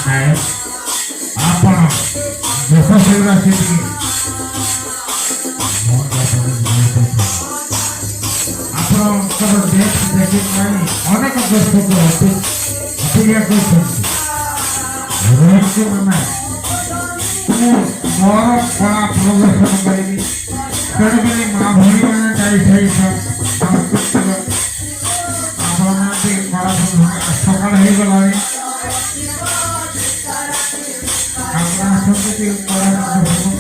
नायक आपण यशस्वीला शेती आपणଙ୍କର ଦେଶ ଦେଖି ପାଇଁ ଅନେକ ଦର୍ଶକ ଅପେକ୍ଷା କରିଛନ୍ତି। ମାନେ ମୁଁ ମୋର କଳା ପ୍ରଦର୍ଶନ କରିବି, ତେଣୁକରି ମା ଭଉଣୀମାନେ ଯାଇଥାଇ ସାଂସ୍କୃତିକ ଆପଣମାନେ କଳା ସକାଳ ହେଇଗଲାଣି, ଆପଣ ଆସନ୍ତୁ ଟିକେ କଳା ପ୍ରଦର୍ଶନ